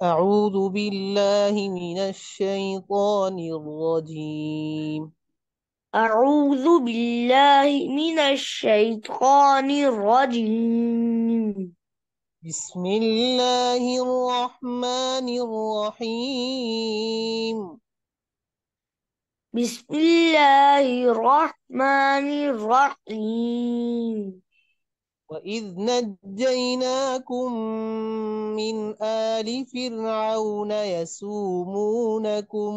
أعوذ بالله من الشيطان الرجيم. أعوذ بالله من الشيطان الرجيم. بسم الله الرحمن الرحيم. بسم الله الرحمن الرحيم. وإذ نجيناكم من آل فرعون يسومونكم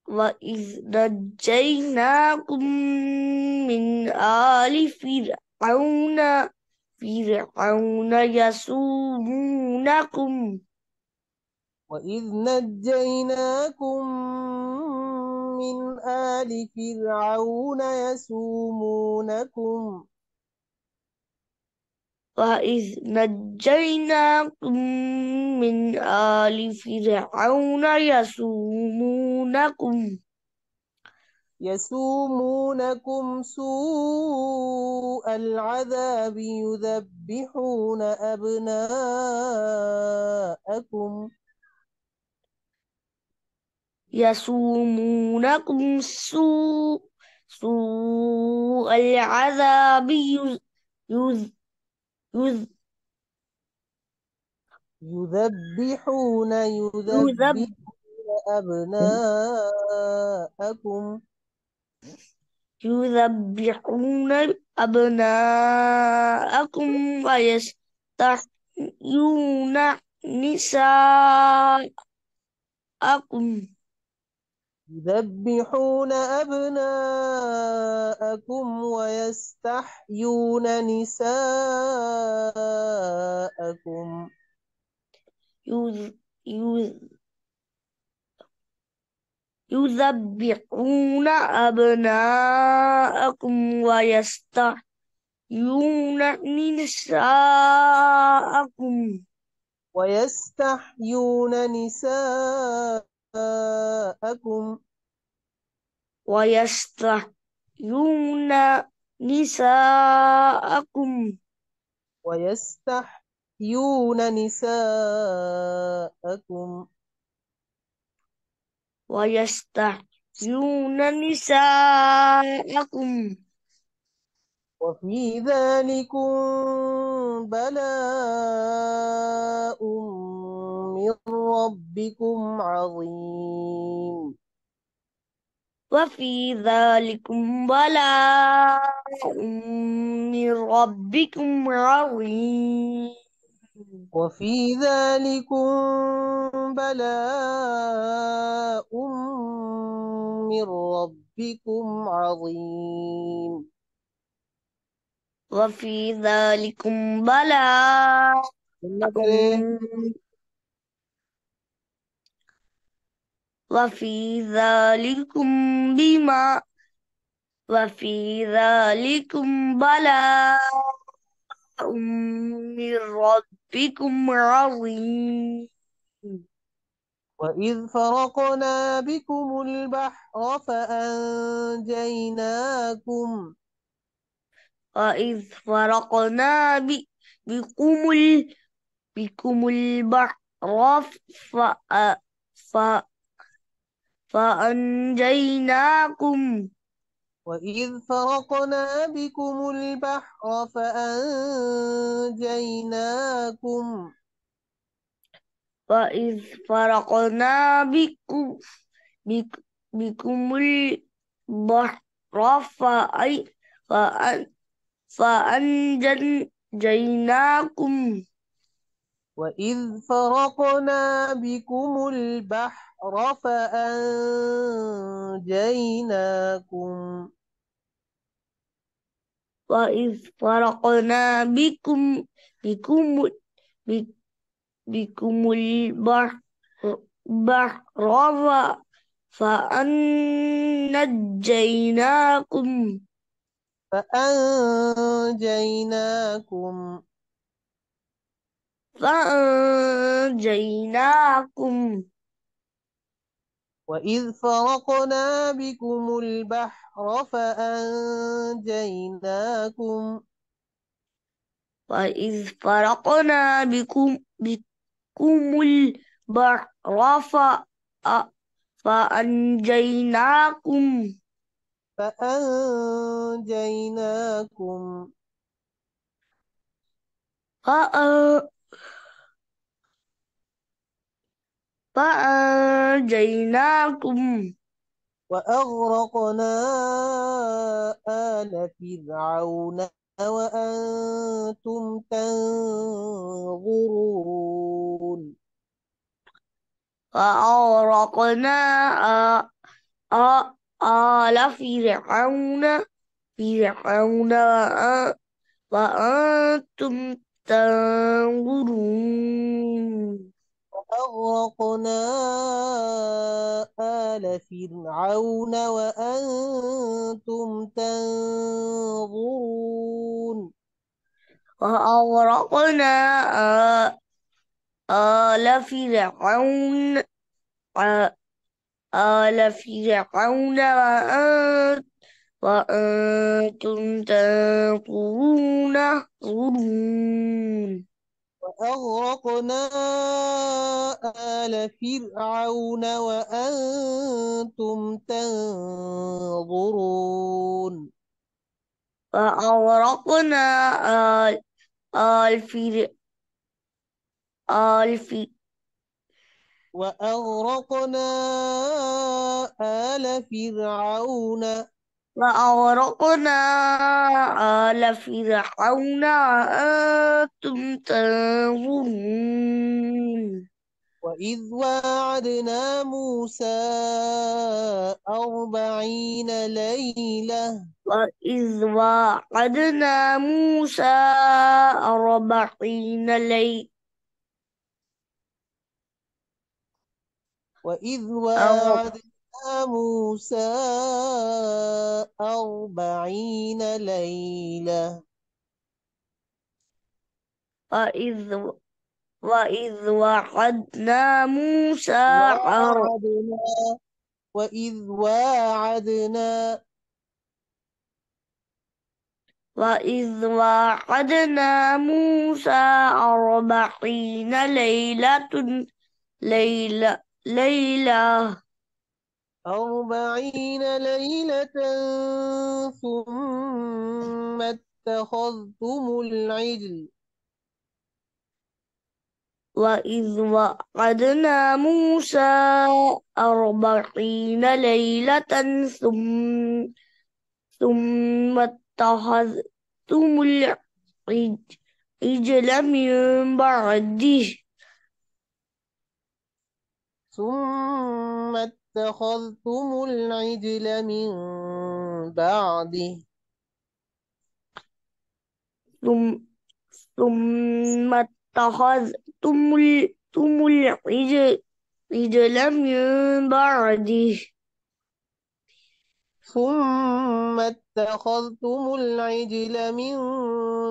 وإذ نجيناكم من آل فرعون يسومونكم وإذ نجيناكم من آل فرعون يسومونكم وإذ نجيناكم من آل فرعون سوء العذاب يذبحون أبناءكم يسومونكم سوء العذاب يذ يذ يذبحون يذب أبناءكم يذبحون أبناءكم ويستحيون نساءكم يذبحون أبناءكم ويستحيون نساءكم يذ يذ يذبحون أبناءكم ويستحيون نساءكم ويستحيون نساءكم ويستحيون نساءكم ويستحيون نساءكم ويستحيون نساءكم وفي ذلكم بلاء من ربكم عظيم. وفي ذلكم بلاء من ربكم عظيم. وفي ذلكم بلاء من ربكم عظيم. وفي ذلكم بلاء وفي ذلكم بما وفي ذلكم بلاء من ربكم عظيم. وإذ فرقنا بكم البحر فأنجيناكم وإذ فرقنا بكم بكم البحر ف... ف... فأنجيناكم وإذ فرقنا بكم البحر فأنجيناكم وإذ فرقنا بك- بكم البحر فأن- فأنجيناكم وإذ فرقنا بكم البحر فأنجيناكم وإذ فرقنا بكم بك- بكم البحر فأنجيناكم فأنجيناكم فأنجيناكم وإذ فرقنا بكم البحر فأنجيناكم وإذ فرقنا بكم البحر فأنجيناكم فأنجيناكم فأ- فأنجيناكم وأغرقنا آل فرعون وأنتم تنظرون وأغرقنا آل فرعون وأنتم تنظرون أغرقنا آل فرعون وأنتم تنظرون وأغرقنا آل فرعون آل فرعون وأنتم تنظرون وأغرقنا آل فرعون وأنتم تنظرون وأغرقنا آل آل آل وأغرقنا آل فرعون وأغرقنا آل فرعون وأنتم تنظرون وإذ واعدنا موسى 40 ليلة وإذ وعدنا موسى 40 وإذ أو واعدنا موسى 40 ليلة وإذ وإذ وعدنا موسى واعدنا وإذ واعدنا وإذ وعدنا موسى 40 ليلة 40 ليلة ثم اتخذتم العجل وإذ وعدنا موسى 40 ليلة ثم اتخذتم العجل من بعده ثم اتخذتم العجل من بعده ثم ثم اتخذتم العجل من بعده ثم اتخذتم العجل من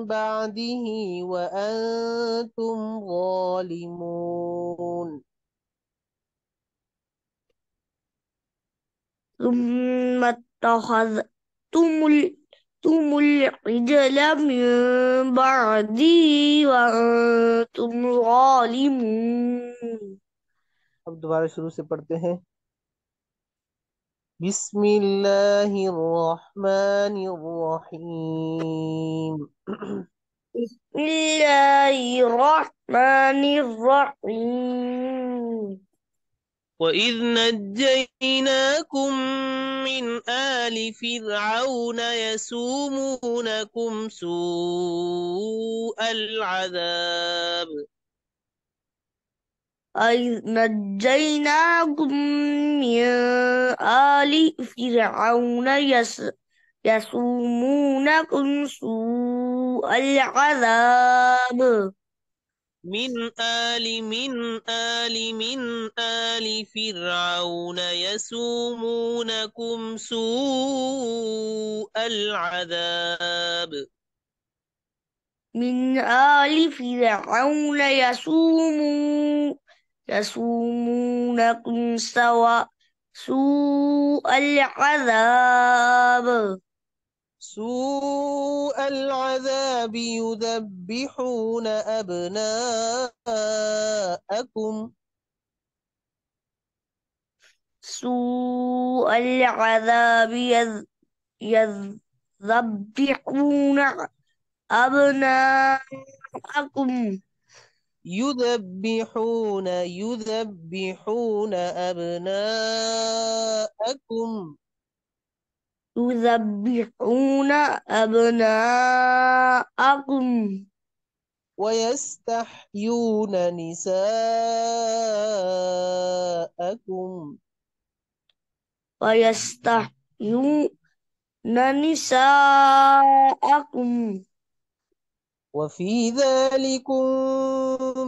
بعده وأنتم ظالمون ثم اتخذتم العجل من بعدي وأنتم ظالمون अब दोबारा शुरू से पढ़ते हैं बिस्मिल्लाहिर्रहमानिर्रहीम بسم الله الرحمن الرحيم وإذ نجيناكم من آل فرعون يسومونكم سوء العذاب إذ نجيناكم من آل فرعون يسومونكم سوء العذاب من آل فرعون يسومونكم سوء العذاب من آل فرعون يسومونكم سوء العذاب سوء العذاب يذبحون أبناءكم سوء العذاب يذبحون أبناءكم يذبحون أبناءكم يذبحون أبناءكم ويستحيون نساءكم ويستحيون نساءكم وفي ذلكم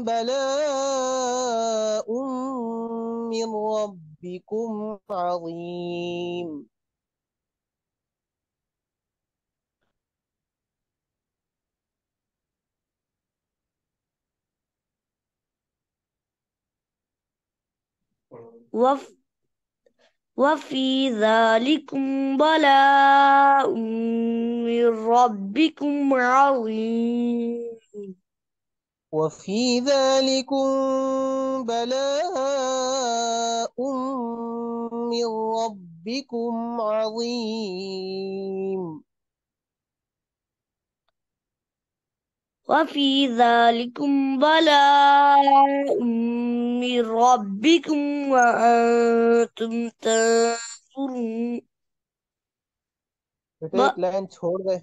بلاء من ربكم عظيم وف وفي ذلكم بلاء من ربكم عظيم وفي ذلكم بلاء من ربكم عظيم وفي ذلكم بلاء من ربكم وأنتم تنظرون बेटे ب- एक लाइन छोड़ दे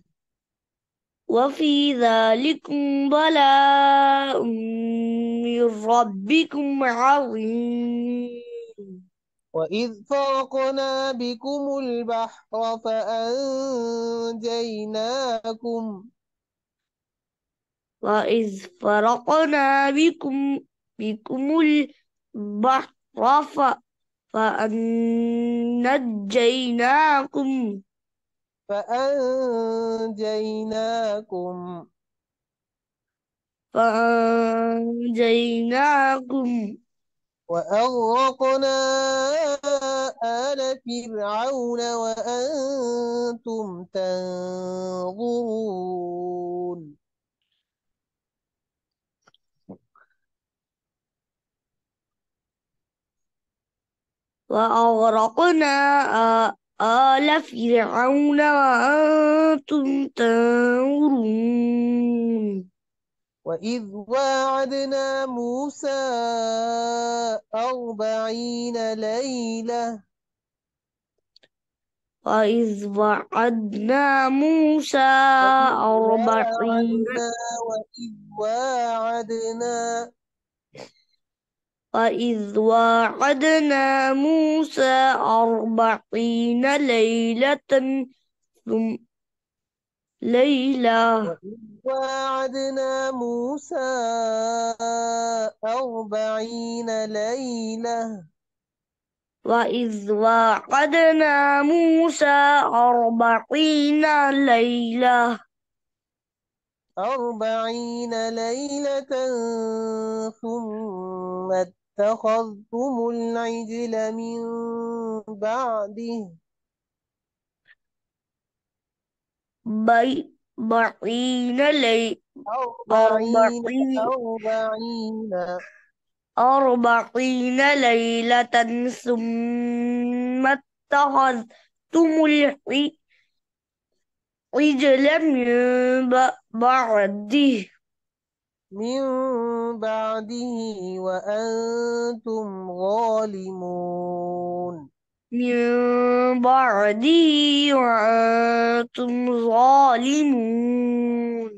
وفي ذلكم بلاء من ربكم عظيم وإذ فرقنا بكم البحر وإذ فرقنا بكم البحر فأنجيناكم فأنجيناكم فأنجيناكم وأغرقنا آل فرعون وأنتم تنظرون وأغرقنا آل فرعون وأنتم تنظرون وإذ واعدنا موسى 40 ليلة وإذ وعدنا موسى وإذ 40 واعدنا وإذ واعدنا وإذ واعدنا موسى 40 ثم ليلة وإذ واعدنا موسى 40 ليلة وإذ واعدنا موسى 40 ليلة 40 ليلة ثم اتخذتم العجل من بعده بعين لي 40 40 40 ليلة ثم اتخذتم العجل بعده من بعده وأنتم ظالمون من بعده وأنتم ظالمون